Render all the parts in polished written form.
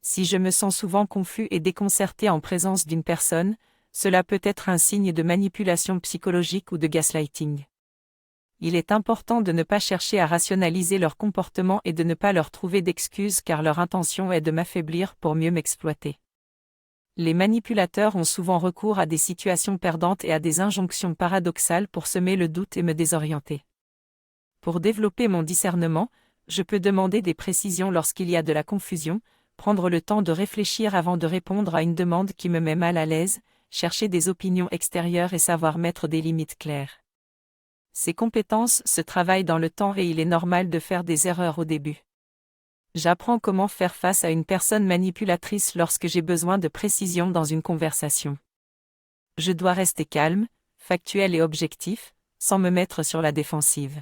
Si je me sens souvent confus et déconcerté en présence d'une personne, cela peut être un signe de manipulation psychologique ou de gaslighting. Il est important de ne pas chercher à rationaliser leur comportement et de ne pas leur trouver d'excuses car leur intention est de m'affaiblir pour mieux m'exploiter. Les manipulateurs ont souvent recours à des situations perdantes et à des injonctions paradoxales pour semer le doute et me désorienter. Pour développer mon discernement, je peux demander des précisions lorsqu'il y a de la confusion, prendre le temps de réfléchir avant de répondre à une demande qui me met mal à l'aise, chercher des opinions extérieures et savoir mettre des limites claires. Ces compétences se travaillent dans le temps et il est normal de faire des erreurs au début. J'apprends comment faire face à une personne manipulatrice lorsque j'ai besoin de précision dans une conversation. Je dois rester calme, factuel et objectif, sans me mettre sur la défensive.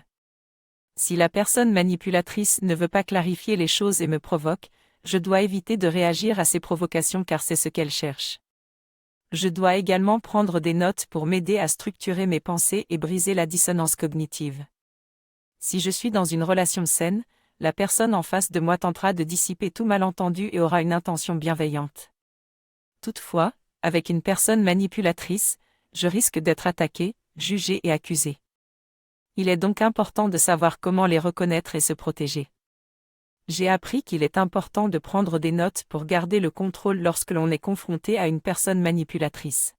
Si la personne manipulatrice ne veut pas clarifier les choses et me provoque, je dois éviter de réagir à ces provocations car c'est ce qu'elle cherche. Je dois également prendre des notes pour m'aider à structurer mes pensées et briser la dissonance cognitive. Si je suis dans une relation saine, la personne en face de moi tentera de dissiper tout malentendu et aura une intention bienveillante. Toutefois, avec une personne manipulatrice, je risque d'être attaqué, jugé et accusé. Il est donc important de savoir comment les reconnaître et se protéger. J'ai appris qu'il est important de prendre des notes pour garder le contrôle lorsque l'on est confronté à une personne manipulatrice.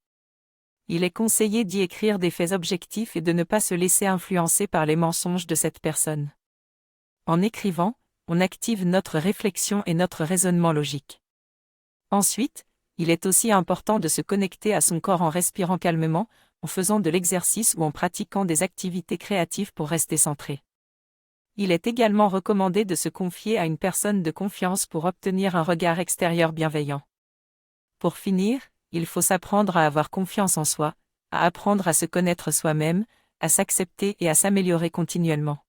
Il est conseillé d'y écrire des faits objectifs et de ne pas se laisser influencer par les mensonges de cette personne. En écrivant, on active notre réflexion et notre raisonnement logique. Ensuite, il est aussi important de se connecter à son corps en respirant calmement, en faisant de l'exercice ou en pratiquant des activités créatives pour rester centré. Il est également recommandé de se confier à une personne de confiance pour obtenir un regard extérieur bienveillant. Pour finir, il faut s'apprendre à avoir confiance en soi, à apprendre à se connaître soi-même, à s'accepter et à s'améliorer continuellement.